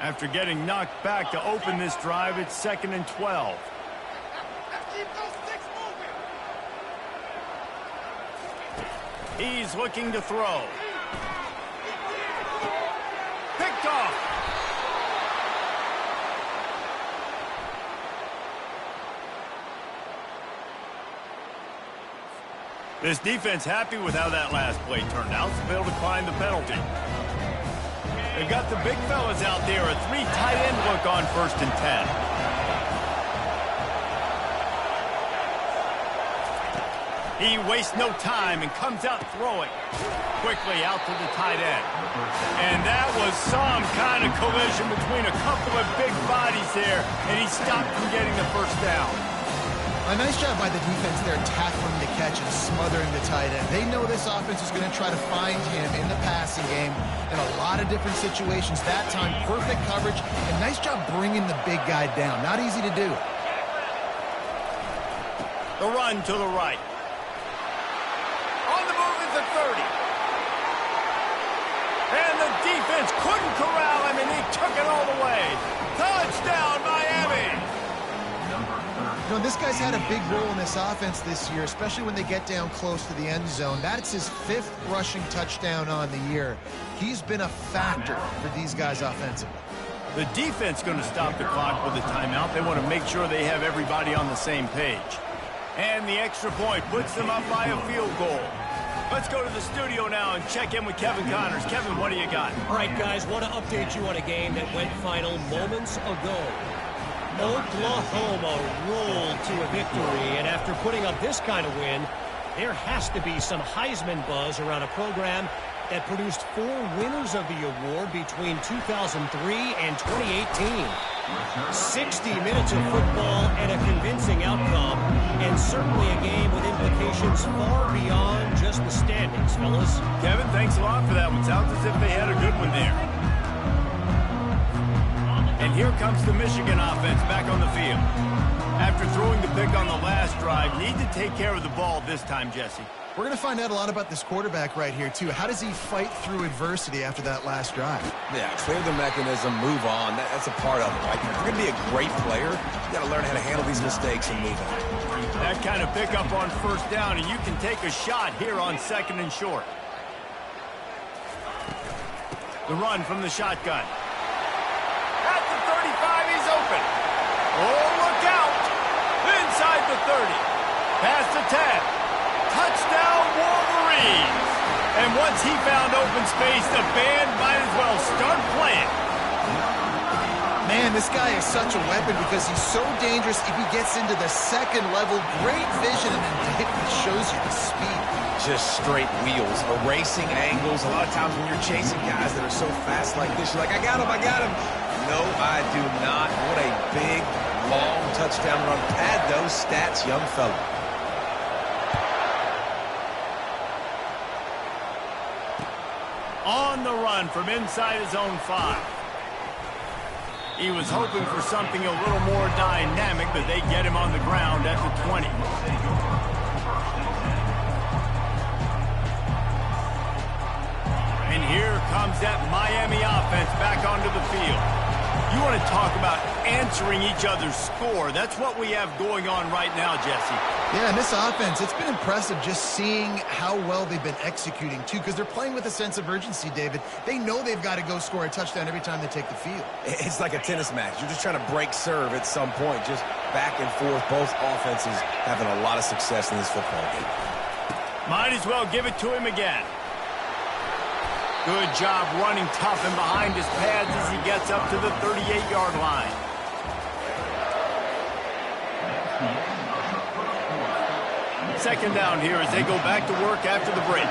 After getting knocked back to open this drive, it's 2nd and 12. He's looking to throw. Picked off. This defense happy with how that last play turned out, so they'll decline the penalty. They've got the big fellas out there, a 3 tight end look on 1st and 10. He wastes no time and comes out throwing. Quickly out to the tight end. And that was some kind of collision between a couple of big bodies there, and he stopped from getting the first down. A nice job by the defense there, tackling the catch and smothering the tight end. They know this offense is going to try to find him in the passing game in a lot of different situations. That time, perfect coverage, and nice job bringing the big guy down. Not easy to do. The run to the right. On the move is the 30. And the defense couldn't corral him, and he took it all the way. Touchdown, Miami! You know, this guy's had a big role in this offense this year, especially when they get down close to the end zone. That's his 5th rushing touchdown on the year. He's been a factor for these guys offensively. The defense going to stop the clock with a timeout. They want to make sure they have everybody on the same page. And the extra point puts them up by a field goal. Let's go to the studio now and check in with Kevin Connors. Kevin, what do you got? All right, guys, want to update you on a game that went final moments ago. Oklahoma rolled to a victory, and after putting up this kind of win, there has to be some Heisman buzz around a program that produced 4 winners of the award between 2003 and 2018. 60 minutes of football and a convincing outcome, and certainly a game with implications far beyond just the standings, fellas. Kevin, thanks a lot for that one. Sounds as if they had a good one there. And here comes the Michigan offense back on the field. After throwing the pick on the last drive, need to take care of the ball this time, Jesse. We're going to find out a lot about this quarterback right here, too. How does he fight through adversity after that last drive? Yeah, clear the mechanism, move on. That's a part of it, right? If you're going to be a great player, you got to learn how to handle these mistakes and move on. That kind of pickup on 1st down, and you can take a shot here on 2nd and short. The run from the shotgun. At the 35, he's open. Oh, look out! Inside the 30. Past the 10. Touchdown, Wolverines! And once he found open space, the band might as well start playing. Man, this guy is such a weapon because he's so dangerous if he gets into the 2nd level. Great vision, and then it shows you the speed. Just straight wheels, erasing angles. A lot of times when you're chasing guys that are so fast like this, you're like, I got him, I got him. No, I do not. What a big, long touchdown run. Pad those stats, young fella. On the run from inside his own 5. He was hoping for something a little more dynamic, but they get him on the ground at the 20. And here comes that Miami offense back onto the field. You want to talk about answering each other's score. That's what we have going on right now, Jesse. Yeah, and this offense, it's been impressive just seeing how well they've been executing, too, because they're playing with a sense of urgency, David. They know they've got to go score a touchdown every time they take the field. It's like a tennis match. You're just trying to break serve at some point, just back and forth. Both offenses having a lot of success in this football game. Might as well give it to him again. Good job running tough and behind his pads as he gets up to the 38-yard line. Second down here as they go back to work after the break.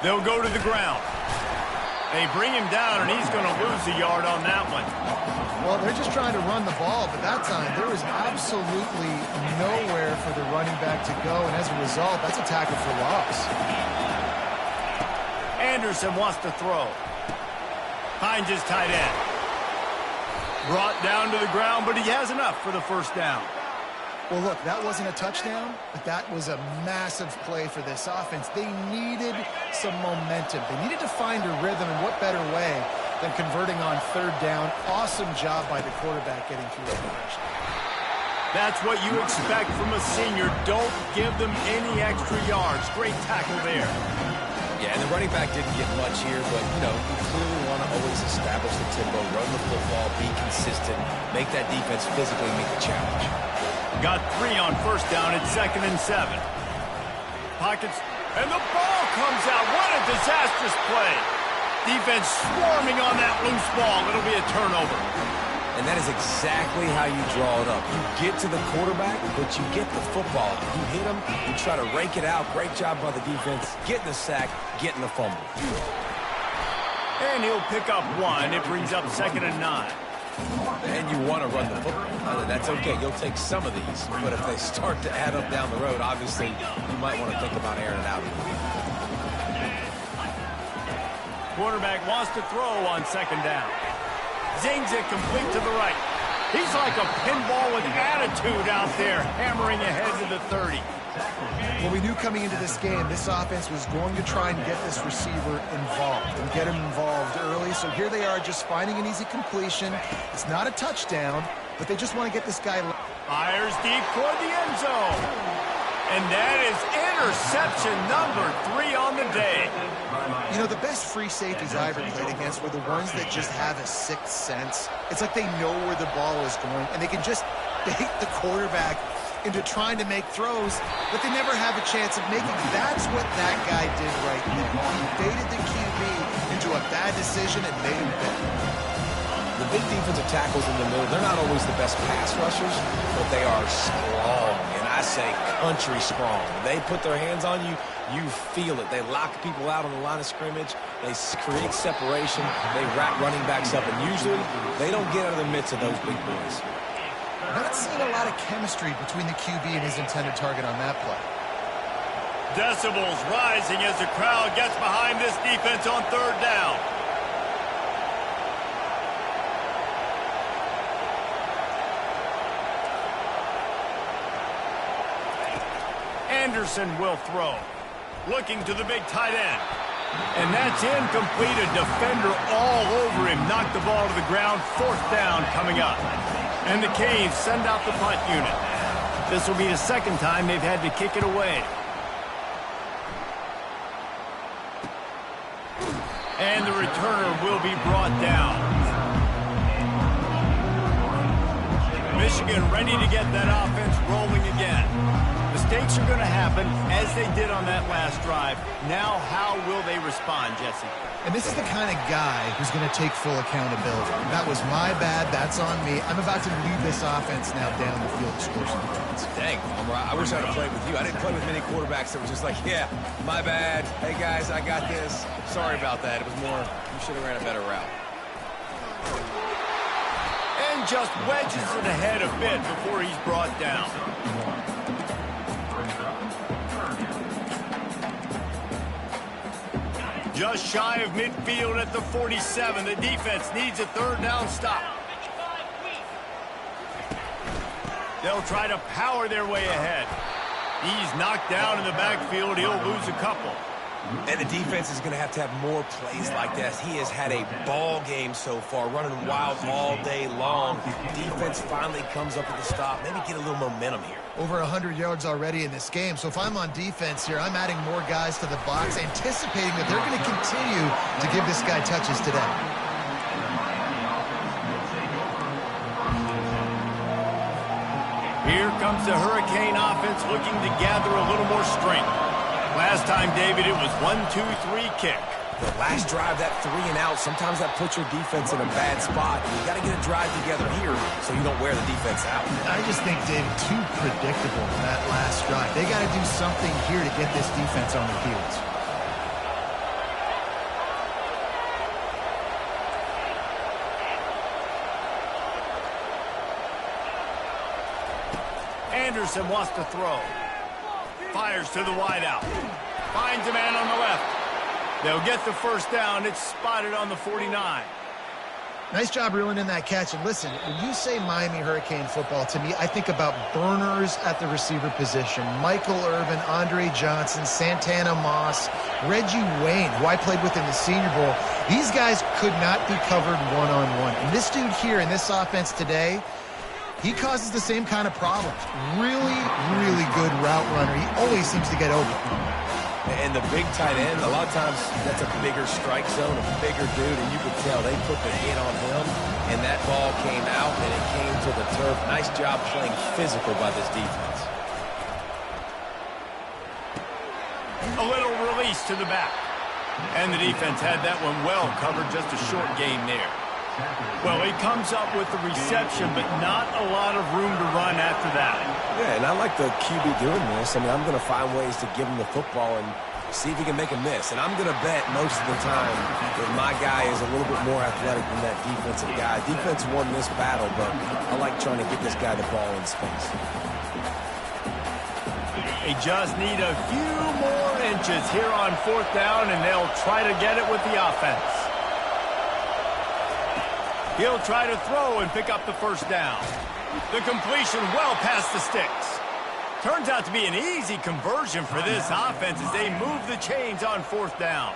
They'll go to the ground. They bring him down, and he's going to lose a yard on that one. Well, they're just trying to run the ball, but that time there was absolutely nowhere for the running back to go, and as a result, that's a tackle for loss. Anderson wants to throw. Finds his tight end. Brought down to the ground, but he has enough for the first down. Well, look, that wasn't a touchdown, but that was a massive play for this offense. They needed some momentum. They needed to find a rhythm, and what better way than converting on third down. Awesome job by the quarterback getting through the progression. That's what you expect from a senior. Don't give them any extra yards. Great tackle there. Yeah, and the running back didn't get much here, but, you know, you clearly want to always establish the tempo, run the football, be consistent, make that defense physically meet the challenge. Got 3 on first down at 2nd and 7. Pockets, and the ball comes out. What a disastrous play. Defense swarming on that loose ball. It'll be a turnover. And that is exactly how you draw it up. You get to the quarterback, but you get the football. You hit him, you try to rake it out. Great job by the defense, getting the sack, getting the fumble. And he'll pick up 1. It brings up 2nd and 9. And you want to run the football. That's okay. You'll take some of these. But if they start to add up down the road, obviously, you might want to think about airing it out. Quarterback wants to throw on 2nd down. Zings it complete to the right. He's like a pinball with attitude out there, hammering ahead to the 30. Well, we knew coming into this game, this offense was going to try and get this receiver involved and get him involved early. So here they are just finding an easy completion. It's not a touchdown, but they just want to get this guy. Fires deep toward the end zone. And that is interception number 3 on the day. You know, the best free safeties I ever played against were the ones that just have a sixth sense. It's like they know where the ball is going, and they can just bait the quarterback into trying to make throws, but they never have a chance of making. That's what that guy did right there. He baited the QB into a bad decision and made him pay. The big defensive tackles in the middle, they're not always the best pass rushers, but they are strong, and I say country strong. They put their hands on you, you feel it. They lock people out on the line of scrimmage. They create separation. They wrap running backs up, and usually they don't get out of the midst of those big boys. Not seeing a lot of chemistry between the QB and his intended target on that play. Decibels rising as the crowd gets behind this defense on 3rd down. Anderson will throw. Looking to the big tight end. And that's incomplete. A defender all over him. Knocked the ball to the ground. 4th down coming up. And the Canes send out the punt unit. This will be the 2nd time they've had to kick it away. And the returner will be brought down. Michigan ready to get that offense rolling again. Mistakes are going to happen, as they did on that last drive. Now, how will they respond, Jesse? And this is the kind of guy who's going to take full accountability. That was my bad. That's on me. I'm about to lead this offense now down the field to score some points. Dang, I wish I'd have played with you. I didn't play with many quarterbacks that were just like, yeah, my bad. Hey, guys, I got this. Sorry about that. It was more, you should have ran a better route. And just wedges it ahead a bit before he's brought down. Just shy of midfield at the 47. The defense needs a 3rd down stop. They'll try to power their way ahead. He's knocked down in the backfield. He'll lose a couple. And the defense is going to have more plays like this. He has had a ball game so far, running wild all day long. Defense finally comes up with a stop. Maybe get a little momentum here. Over 100 yards already in this game. So if I'm on defense here, I'm adding more guys to the box, anticipating that they're going to continue to give this guy touches today. Here comes the Hurricane offense looking to gather a little more strength. Last time, David, it was 1-2-3 kick. The last drive, that 3 and out, sometimes that puts your defense in a bad spot. You got to get a drive together here so you don't wear the defense out. I just think, David, too predictable in that last drive. They got to do something here to get this defense on their heels. Anderson wants to throw. Fires to the wideout. Finds a man on the left. They'll get the 1st down. It's spotted on the 49. Nice job reeling in that catch. And listen, when you say Miami Hurricane football, to me, I think about burners at the receiver position. Michael Irvin, Andre Johnson, Santana Moss, Reggie Wayne, who I played with in the Senior Bowl. These guys could not be covered one-on-one. And this dude here in this offense today, he causes the same kind of problems. Really, really good route runner. He always seems to get open. And the big tight end, a lot of times that's a bigger strike zone, a bigger dude, and you could tell they put the hit on him, and that ball came out, and it came to the turf. Nice job playing physical by this defense. A little release to the back. And the defense had that one well covered, just a short gain there. Well, he comes up with the reception, but not a lot of room to run after that. Yeah, and I like the QB doing this. I mean, I'm going to find ways to give him the football and see if he can make a miss. And I'm going to bet most of the time that my guy is a little bit more athletic than that defensive guy. Defense won this battle, but I like trying to get this guy the ball in space. They just need a few more inches here on 4th down, and they'll try to get it with the offense. He'll try to throw and pick up the first down. The completion well past the sticks. Turns out to be an easy conversion for this offense as they move the chains on 4th down.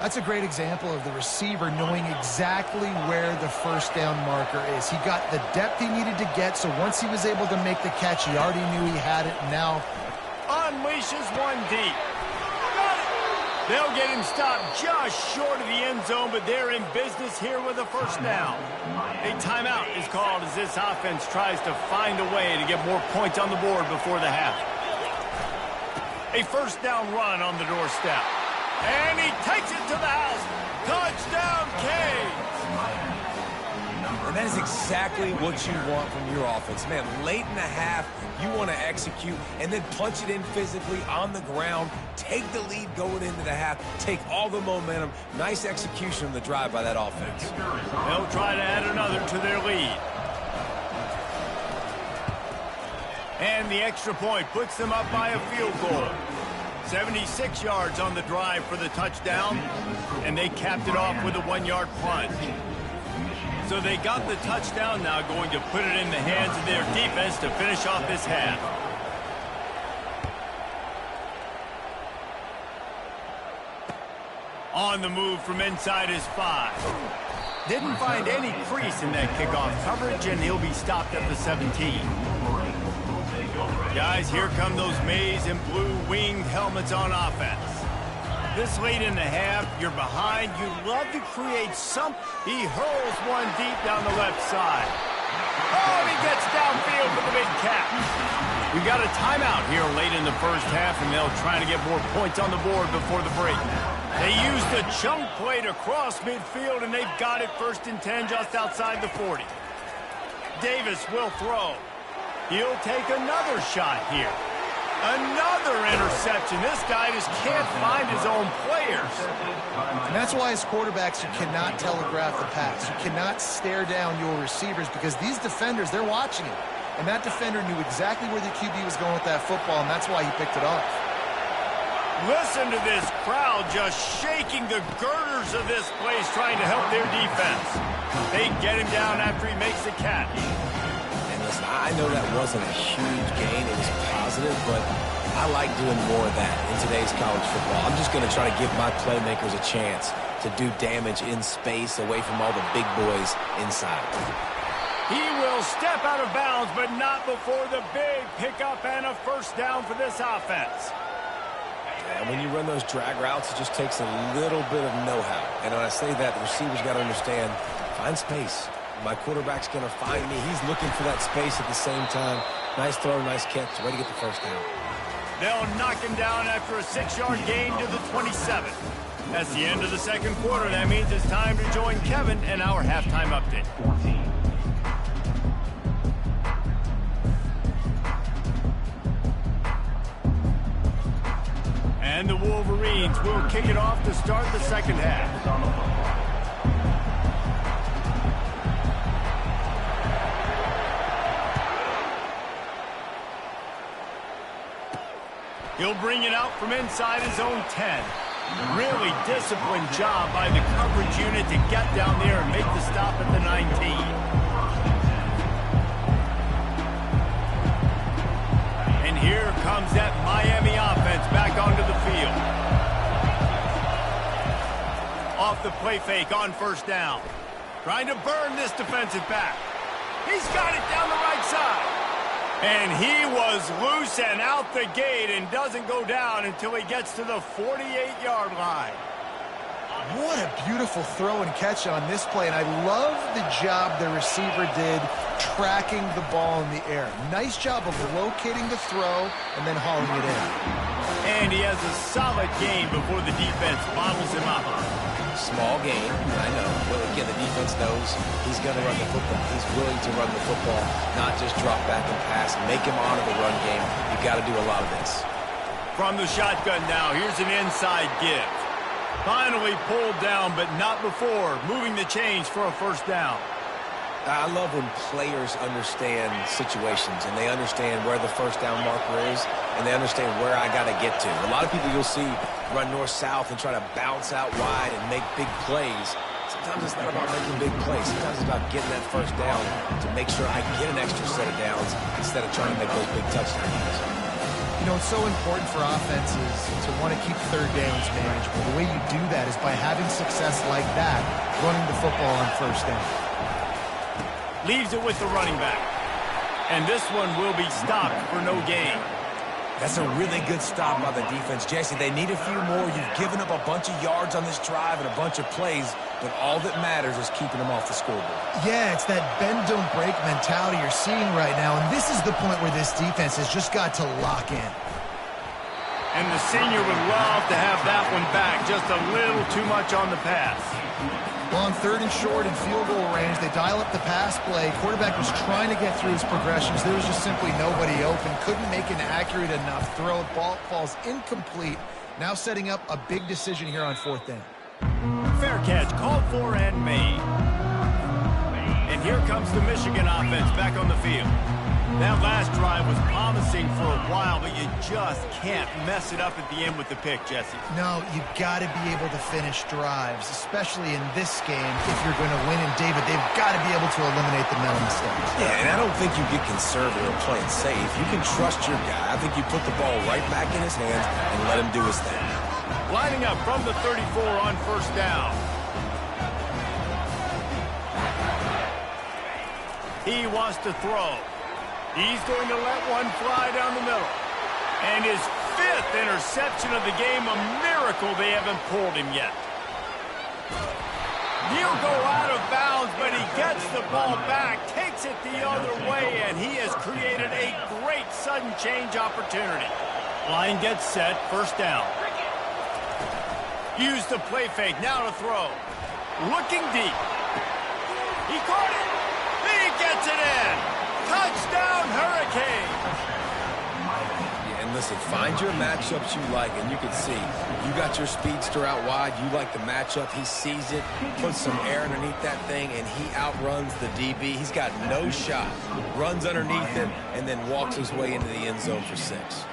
That's a great example of the receiver knowing exactly where the first down marker is. He got the depth he needed to get, so once he was able to make the catch, he already knew he had it. Now unleashes one deep. Got it. They'll get him stopped just short of the end zone, but they're in business here with a first down. A timeout is called as this offense tries to find a way to get more points on the board before the half. A first down run on the doorstep. And he takes it to the house. Touchdown, Canes. And that is exactly what you want from your offense. Man, late in the half, you want to execute and then punch it in physically on the ground, take the lead going into the half, take all the momentum. Nice execution on the drive by that offense. They'll try to add another to their lead. And the extra point puts them up by a field goal. 76 yards on the drive for the touchdown, and they capped it off with a 1-yard punt. So they got the touchdown, now going to put it in the hands of their defense to finish off this half. On the move from inside his 5. Didn't find any crease in that kickoff coverage, and he'll be stopped at the 17. Guys, here come those maize and blue winged helmets on offense. This late in the half, you're behind. You love to create some. He hurls one deep down the left side. Oh, and he gets downfield for the big catch. We got a timeout here late in the first half, and they'll try to get more points on the board before the break. They used the chunk play to cross midfield, and they've got it 1st and 10 just outside the 40. Davis will throw. He'll take another shot here. Another interception. This guy just can't find his own players. And that's why as quarterbacks, you cannot telegraph the pass. You cannot stare down your receivers because these defenders, they're watching him. And that defender knew exactly where the QB was going with that football, and that's why he picked it off. Listen to this crowd just shaking the girders of this place trying to help their defense. They get him down after he makes the catch. Listen, I know that wasn't a huge gain. It was positive, but I like doing more of that in today's college football. I'm just going to try to give my playmakers a chance to do damage in space away from all the big boys inside. He will step out of bounds, but not before the big pickup and a first down for this offense. And when you run those drag routes, it just takes a little bit of know-how. And when I say that, the receivers got to understand, find space. My quarterback's going to find me. He's looking for that space at the same time. Nice throw, nice catch. Way to get the first down. They'll knock him down after a 6-yard gain to the 27. That's the end of the second quarter. That means it's time to join Kevin and our halftime update. And the Wolverines will kick it off to start the second half. He'll bring it out from inside his own 10. Really disciplined job by the coverage unit to get down there and make the stop at the 19. And here comes that Miami offense back onto the field. Off the play fake on first down. Trying to burn this defensive back. He's got it down the right side. And he was loose and out the gate and doesn't go down until he gets to the 48-yard line. What a beautiful throw and catch on this play, and I love the job the receiver did tracking the ball in the air. Nice job of locating the throw and then hauling it in. And he has a solid gain before the defense bottles him up. Small game, I know. But again, the defense knows he's going to run the football. He's willing to run the football, not just drop back and pass. Make him honor the run game. You've got to do a lot of this. From the shotgun now, here's an inside give. Finally pulled down, but not before moving the chains for a first down. I love when players understand situations and they understand where the first down marker is and they understand where I got to get to. A lot of people you'll see run north-south and try to bounce out wide and make big plays. Sometimes it's not about making big plays. Sometimes it's about getting that first down to make sure I get an extra set of downs instead of trying to make those big touchdowns. You know, it's so important for offenses to want to keep third downs manageable. The way you do that is by having success like that, running the football on first down. Leaves it with the running back. And this one will be stopped for no gain. That's a really good stop by the defense. Jesse, they need a few more. You've given up a bunch of yards on this drive and a bunch of plays, but all that matters is keeping them off the scoreboard. Yeah, it's that bend, don't break mentality you're seeing right now, and this is the point where this defense has just got to lock in. And the senior would love to have that one back. Just a little too much on the pass. Well, on third and short and field goal range, they dial up the pass play. Quarterback was trying to get through his progressions. There was just simply nobody open. Couldn't make an accurate enough throw. Ball falls incomplete. Now setting up a big decision here on fourth down. Fair catch, called for and made. And here comes the Michigan offense back on the field. That last drive was promising for a while, but you just can't mess it up at the end with the pick, Jesse. No, you've got to be able to finish drives, especially in this game. If you're going to win, and David, they've got to be able to eliminate the mental mistakes. Yeah, and I don't think you get conservative or play it safe. You can trust your guy. I think you put the ball right back in his hands and let him do his thing. Lining up from the 34 on first down. He wants to throw. He's going to let one fly down the middle. And his fifth interception of the game, a miracle they haven't pulled him yet. He'll go out of bounds, but he gets the ball back, takes it the other way, and he has created a great sudden change opportunity. Line gets set, first down. Use the play fake, now to throw. Looking deep. He caught it. He gets it in. Touchdown, Hurricane! Yeah, and listen, find your matchups you like, and you can see you got your speedster out wide. You like the matchup. He sees it, puts some air underneath that thing, and he outruns the DB. He's got no shot. Runs underneath it, and then walks his way into the end zone for 6.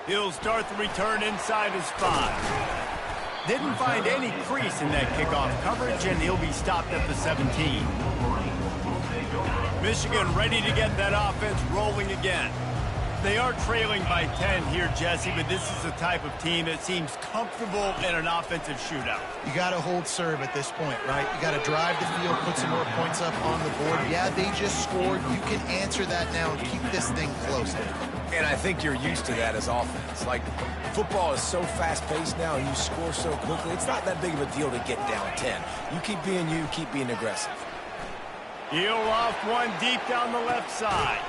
He'll start the return inside his 5. Didn't find any crease in that kickoff coverage, and he'll be stopped at the 17. Michigan ready to get that offense rolling again. They are trailing by 10 here, Jesse, but this is the type of team that seems comfortable in an offensive shootout. You got to hold serve at this point, right? You got to drive the field, put some more points up on the board. Yeah, they just scored. You can answer that now and keep this thing close. And I think you're used to that as offense. Like, football is so fast-paced now and you score so quickly, it's not that big of a deal to get down 10. You keep being you, keep being aggressive. He'll loft one deep down the left side.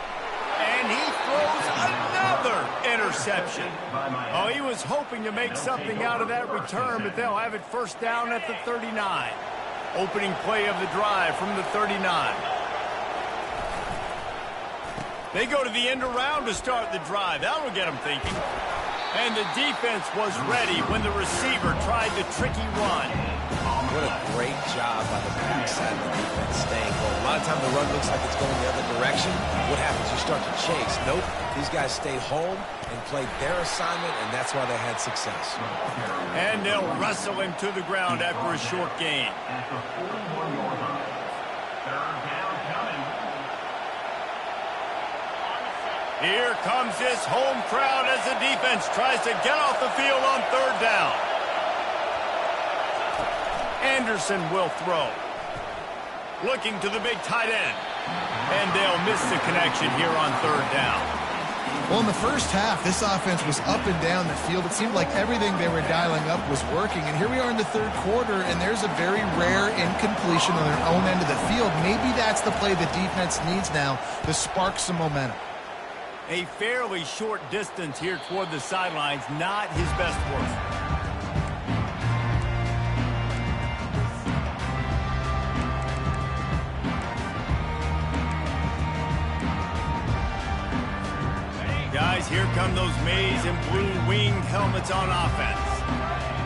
And he throws another interception. Oh, he was hoping to make something out of that return, but they'll have it first down at the 39. Opening play of the drive from the 39. They go to the end around to start the drive. That'll get them thinking. And the defense was ready when the receiver tried the tricky run. What a great job by the backside of the defense staying home. A lot of times the run looks like it's going the other direction. What happens? You start to chase. Nope. These guys stayed home and played their assignment, and that's why they had success. And they'll wrestle him to the ground after a short gain. Here comes this home crowd as the defense tries to get off the field on third down. Anderson will throw. Looking to the big tight end. And they'll miss the connection here on third down. Well, in the first half, this offense was up and down the field. It seemed like everything they were dialing up was working. And here we are in the third quarter, and there's a very rare incompletion on their own end of the field. Maybe that's the play the defense needs now to spark some momentum. A fairly short distance here toward the sidelines, not his best work. Guys, here come those maize and blue winged helmets on offense.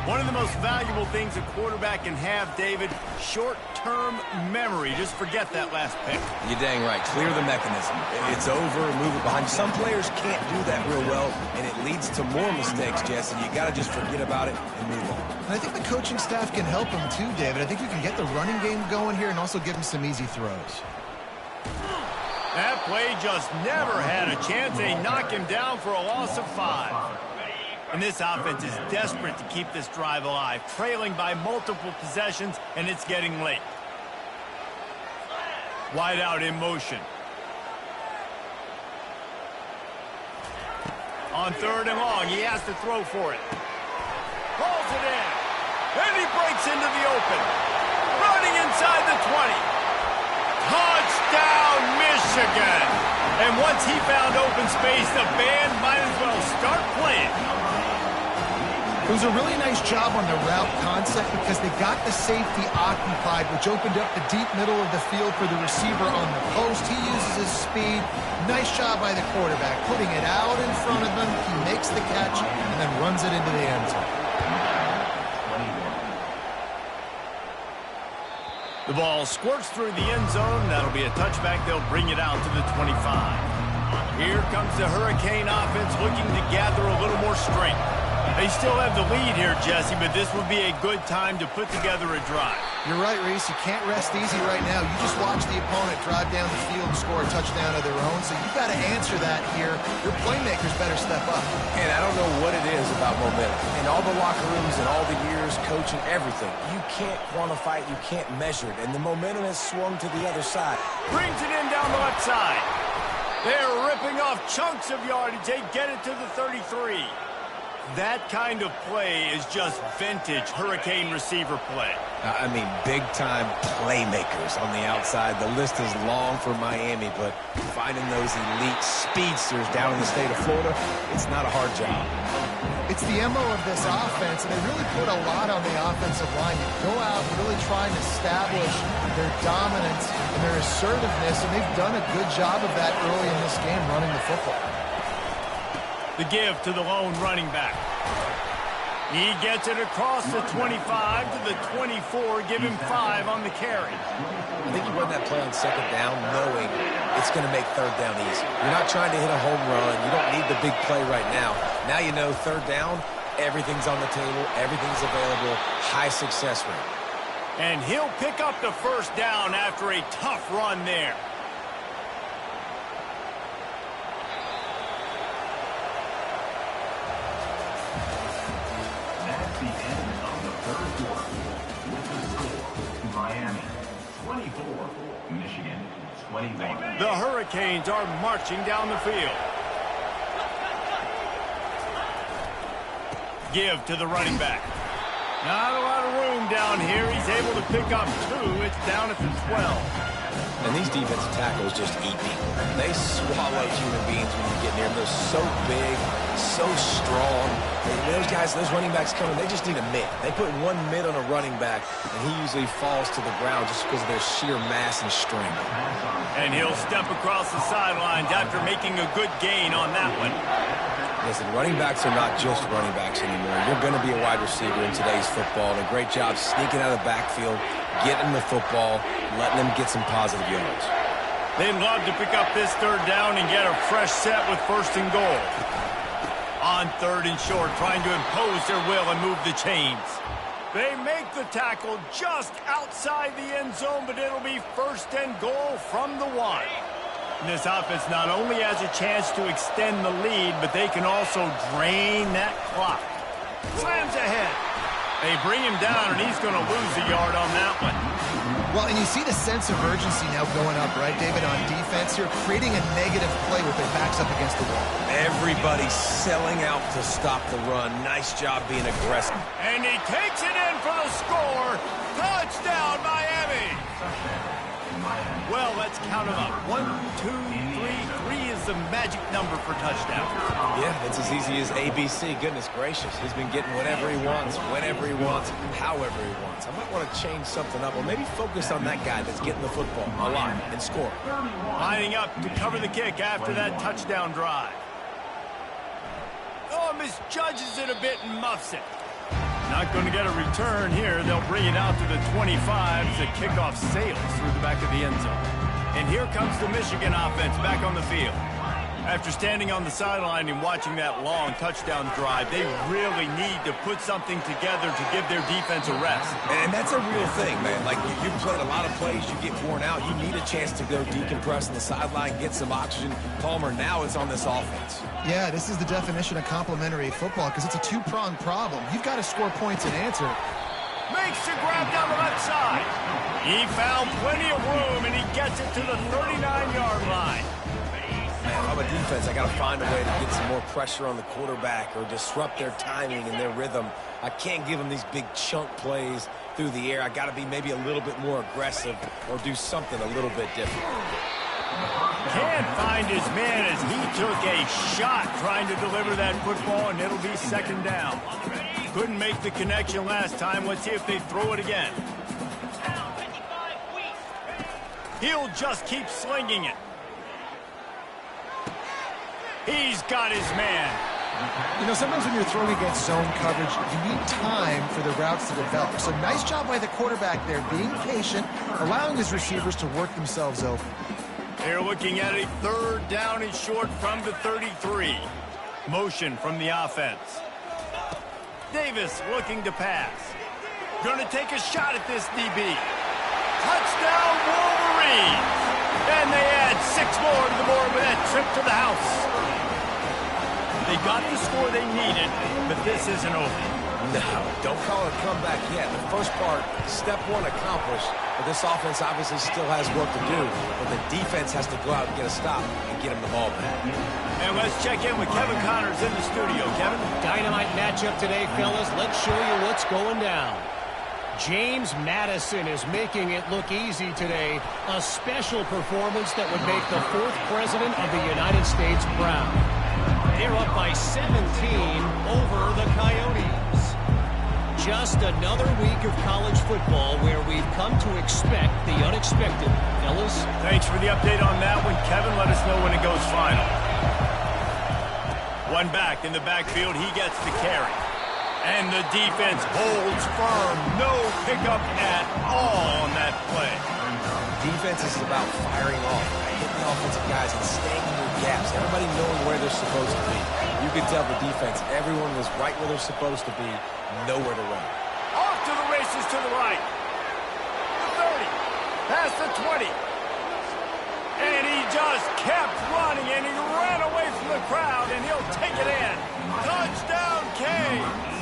One of the most valuable things a quarterback can have, David, short-term memory. Just forget that last pick. You're dang right. Clear the mechanism. It's over, move it behind you. Some players can't do that real well, and it leads to more mistakes, Jesse. You got to just forget about it and move on. And I think the coaching staff can help him too, David. I think you can get the running game going here and also give him some easy throws. That play just never had a chance. They knock him down for a loss of 5. And this offense is desperate to keep this drive alive, trailing by multiple possessions, and it's getting late. Wide out in motion. On third and long, he has to throw for it. Pulls it in. And he breaks into the open. Running inside the 20. Touchdown, Michigan! And once he found open space, the band might as well start playing. It was a really nice job on the route concept because they got the safety occupied, which opened up the deep middle of the field for the receiver on the post. He uses his speed. Nice job by the quarterback, putting it out in front of him. He makes the catch and then runs it into the end zone. The ball squirts through the end zone. That'll be a touchback. They'll bring it out to the 25. Here comes the Hurricane offense looking to gather a little more strength. They still have the lead here, Jesse, but this would be a good time to put together a drive. You're right, Reese. You can't rest easy right now. You just watch the opponent drive down the field and score a touchdown of their own, so you've got to answer that here. Your playmakers better step up. And I don't know what it is about momentum. In all the locker rooms and all the years coaching, everything, you can't quantify it, you can't measure it, and the momentum has swung to the other side. Brings it in down the left side. They're ripping off chunks of yardage. They get it to the 33. That kind of play is just vintage Hurricane receiver play. I mean, big-time playmakers on the outside. The list is long for Miami, but finding those elite speedsters down in the state of Florida, it's not a hard job. It's the MO of this offense, and they really put a lot on the offensive line. They go out and really try and establish their dominance and their assertiveness, and they've done a good job of that early in this game running the football. The give to the lone running back. He gets it across the 25 to the 24, give him 5 on the carry. I think you run that play on second down knowing it's going to make third down easy. You're not trying to hit a home run. You don't need the big play right now. Now you know third down, everything's on the table, everything's available, high success rate. And he'll pick up the first down after a tough run there. The end of the third quarter with the score, Miami 24, Michigan 21. The Hurricanes are marching down the field. Give to the running back. Not a lot of room down here. He's able to pick up 2. It's down at the 12. And these defensive tackles just eat people. They swallow human beings when you get near them. They're so big, so strong. Those guys, those running backs coming, they just need a mid. They put one mid on a running back, and he usually falls to the ground just because of their sheer mass and strength. And he'll step across the sidelines after making a good gain on that one. Listen, running backs are not just running backs anymore. You're going to be a wide receiver in today's football, and a great job sneaking out of the backfield, getting the football, letting them get some positive yards. They'd love to pick up this third down and get a fresh set with first and goal. On third and short, trying to impose their will and move the chains. They make the tackle just outside the end zone, but it'll be first and goal from the 1. And this offense not only has a chance to extend the lead, but they can also drain that clock. Slams ahead. They bring him down, and he's going to lose a yard on that one. Well, and you see the sense of urgency now going up, right, David, on defense here, creating a negative play with their backs up against the wall. Everybody's selling out to stop the run. Nice job being aggressive. And he takes it in for the score. Touchdown, Miami. Well, let's count them up. 1, 2, 3. 3 is the magic number for touchdown. Yeah, it's as easy as ABC. Goodness gracious. He's been getting whatever he wants, whenever he wants, however he wants. I might want to change something up, or maybe focus on that guy that's getting the football a lot and score. Lining up to cover the kick after that touchdown drive. Oh, misjudges it a bit and muffs it. Not going to get a return here. They'll bring it out to the 25 as the kickoff sails through the back of the end zone. And here comes the Michigan offense back on the field. After standing on the sideline and watching that long touchdown drive, they really need to put something together to give their defense a rest. And that's a real thing, man. Like, you've played a lot of plays, you get worn out. You need a chance to go decompress on the sideline, get some oxygen. Palmer, now it's on this offense. Yeah, this is the definition of complementary football because it's a two-pronged problem. You've got to score points and answer. Makes a grab down the left side. He found plenty of room, and he gets it to the 39-yard line. Man, if I'm a defense, I got to find a way to get some more pressure on the quarterback or disrupt their timing and their rhythm. I can't give them these big chunk plays through the air. I got to be maybe a little bit more aggressive or do something a little bit different. Can't find his man as he took a shot trying to deliver that football, and it'll be second down. Couldn't make the connection last time. Let's see if they throw it again. He'll just keep slinging it. He's got his man. You know, sometimes when you're throwing against zone coverage, you need time for the routes to develop. So nice job by the quarterback there, being patient, allowing his receivers to work themselves open. They're looking at a third down and short from the 33. Motion from the offense. Davis looking to pass. Going to take a shot at this DB. Touchdown, Wolverines! And they add 6 more to the board with that trip to the house. They got the score they needed, but this isn't over. No, don't call it a comeback yet. The first part, step 1 accomplished, but this offense obviously still has work to do. But the defense has to go out and get a stop and get him the ball back. And let's check in with Kevin Connors in the studio. Kevin? Dynamite matchup today, fellas. Let's show you what's going down. James Madison is making it look easy today. A special performance that would make the 4th president of the United States proud. They're up by 17 over the Coyotes. Just another week of college football where we've come to expect the unexpected. Fellas? Thanks for the update on that one, Kevin. Let us know when it goes final. One back in the backfield. He gets the carry. And the defense holds firm. No pickup at all on that play. Defense is about firing off, hitting the offensive guys and staying in their gaps. Everybody knowing where they're supposed to be. You can tell the defense, everyone was right where they're supposed to be, nowhere to run. Off to the races to the right. The 30, past the 20. And he just kept running, and he ran away from the crowd, and he'll take it in. Touchdown, Canes.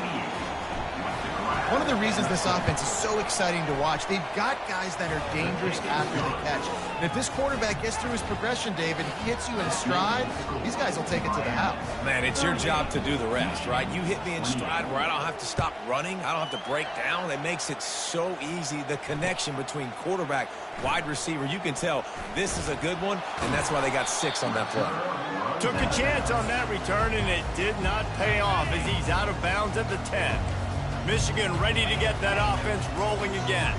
One of the reasons this offense is so exciting to watch, they've got guys that are dangerous after the catch. And if this quarterback gets through his progression, David, he hits you in stride, these guys will take it to the house. Man, it's your job to do the rest, right? You hit me in stride where I don't have to stop running. I don't have to break down. It makes it so easy. The connection between quarterback, wide receiver, you can tell this is a good one, and that's why they got 6 on that play. Took a chance on that return, and it did not pay off as he's out of bounds at the 10. Michigan ready to get that offense rolling again.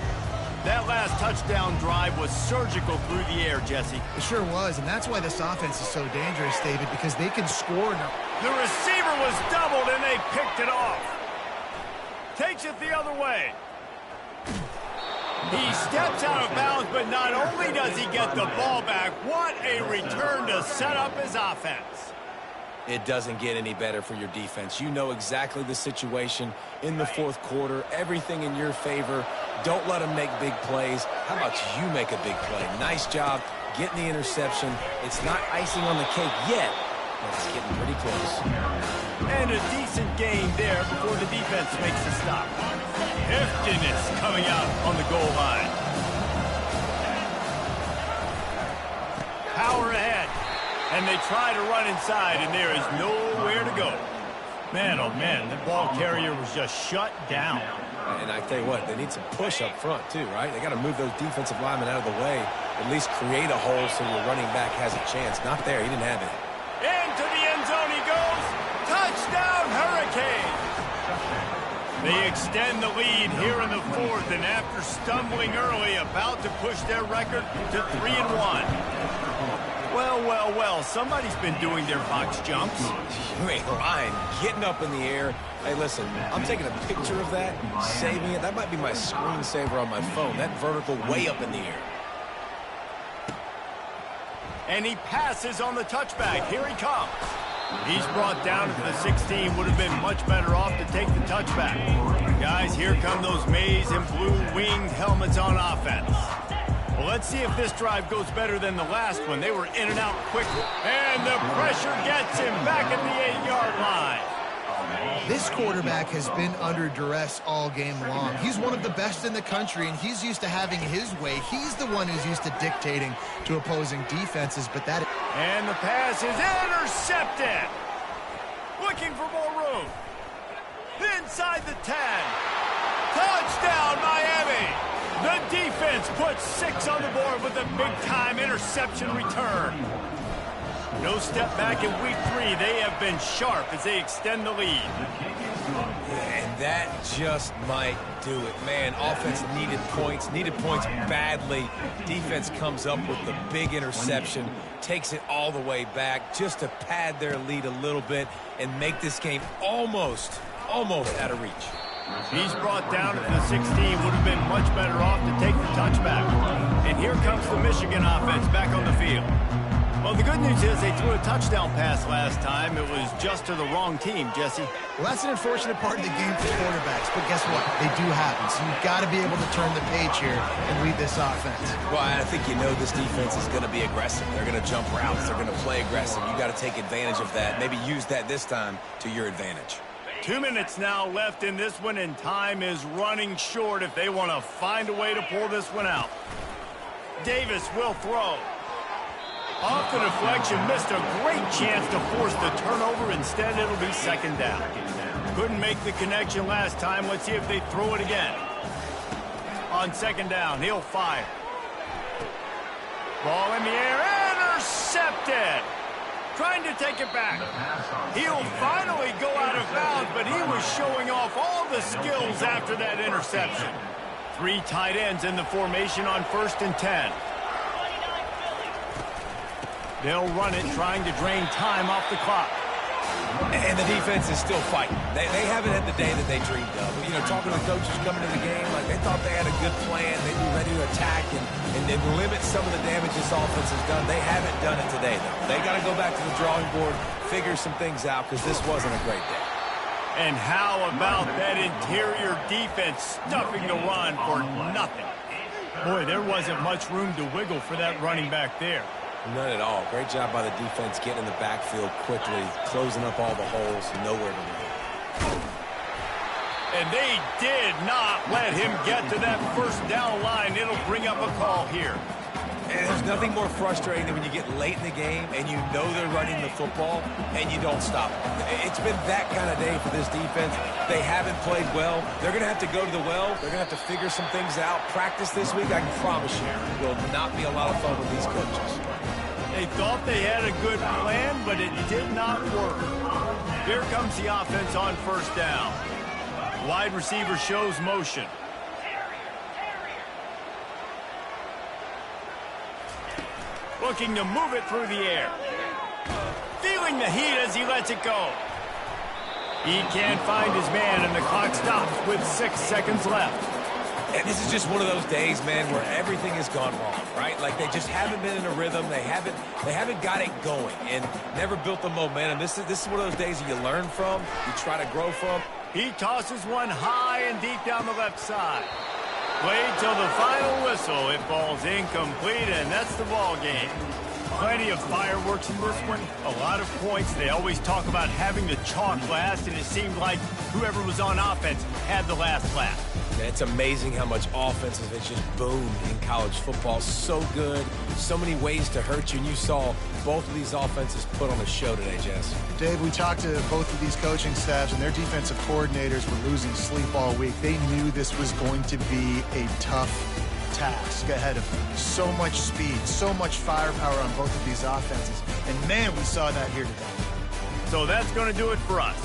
That last touchdown drive was surgical through the air, Jesse. It sure was, and that's why this offense is so dangerous, David, because they can score. The receiver was doubled, and they picked it off. Takes it the other way. He steps out of bounds, but not only does he get the ball back, what a return to set up his offense. It doesn't get any better for your defense. You know exactly the situation in the fourth quarter, everything in your favor. Don't let them make big plays. How about you make a big play? Nice job getting the interception. It's not icing on the cake yet, but it's getting pretty close. And a decent gain there before the defense makes a stop. Heftiness coming out on the goal line. Power ahead. And they try to run inside, and there is nowhere to go. Man, oh man, the ball carrier was just shut down. And I tell you what, they need some push up front too, right? They got to move those defensive linemen out of the way, at least create a hole so your running back has a chance. Not there, he didn't have it. Into the end zone he goes. Touchdown, Hurricane. They extend the lead here in the fourth, and after stumbling early, about to push their record to 3-1. Well, somebody's been doing their box jumps. You ain't lying. Getting up in the air. Hey, listen, I'm taking a picture of that, saving it. That might be my screensaver on my phone. That vertical way up in the air. And he passes on the touchback. Here he comes. He's brought down to the 16. Would have been much better off to take the touchback. Guys, here come those maize and blue winged helmets on offense. Well, let's see if this drive goes better than the last one. They were in and out quickly. And the pressure gets him back at the 8-yard line. This quarterback has been under duress all game long. He's one of the best in the country, and he's used to having his way. He's the one who's used to dictating to opposing defenses, but that... And the pass is intercepted. Looking for more room. Inside the 10. Touchdown, Miami. The defense puts 6 on the board with a big-time interception return. No step back in week 3. They have been sharp as they extend the lead. And that just might do it. Man, offense needed points badly. Defense comes up with the big interception, takes it all the way back just to pad their lead a little bit and make this game almost out of reach. He's brought down at the 16. Would have been much better off to take the touchback. And here comes the Michigan offense back on the field. Well, the good news is they threw a touchdown pass last time. It was just to the wrong team, Jesse. Well, that's an unfortunate part of the game for quarterbacks, but guess what? They do happen, so you've got to be able to turn the page here and lead this offense. Well, I think you know this defense is going to be aggressive. They're going to jump routes. They're going to play aggressive. You got to take advantage of that. Maybe use that this time to your advantage. 2 minutes now left in this one, and time is running short if they want to find a way to pull this one out. Davis will throw. Off the deflection, missed a great chance to force the turnover. Instead, it'll be second down. Couldn't make the connection last time. Let's see if they throw it again. On second down, he'll fire. Ball in the air, intercepted. Trying to take it back. He'll finally go out of bounds, but he was showing off all the skills after that interception. 3 tight ends in the formation on 1st and 10. They'll run it, trying to drain time off the clock. And the defense is still fighting. They haven't had the day that they dreamed of. You know, talking to the coaches coming to the game, like they thought they had a good plan. They'd be ready to attack and then limit some of the damage this offense has done. They haven't done it today, though. They got to go back to the drawing board, figure some things out, because this wasn't a great day. And how about that interior defense stuffing the run for nothing? Boy, there wasn't much room to wiggle for that running back there. None at all. Great job by the defense getting in the backfield quickly, closing up all the holes, nowhere to run. And they did not let him get to that first down line. It'll bring up a call here. And there's nothing more frustrating than when you get late in the game and you know they're running the football and you don't stop it. It's been that kind of day for this defense. They haven't played well. They're going to have to go to the well. They're going to have to figure some things out. Practice this week, I can promise you, will not be a lot of fun with these coaches. They thought they had a good plan, but it did not work. Here comes the offense on 1st down. Wide receiver shows motion. Looking to move it through the air. Feeling the heat as he lets it go. He can't find his man, and the clock stops with 6 seconds left. And this is just one of those days, man, where everything has gone wrong, right? Like they just haven't been in a rhythm. They haven't got it going and never built the momentum. This is one of those days that you learn from, you try to grow from. He tosses one high and deep down the left side. Played till the final whistle. It falls incomplete, and that's the ball game. Plenty of fireworks in this one. A lot of points. They always talk about having the chalk last, and it seemed like whoever was on offense had the last laugh. And it's amazing how much offenses have just boomed in college football. So good, so many ways to hurt you, and you saw both of these offenses put on a show today, Jess. Dave, we talked to both of these coaching staffs, and their defensive coordinators were losing sleep all week. They knew this was going to be a tough task ahead of them. So much speed, so much firepower on both of these offenses. And, man, we saw that here today. So that's going to do it for us.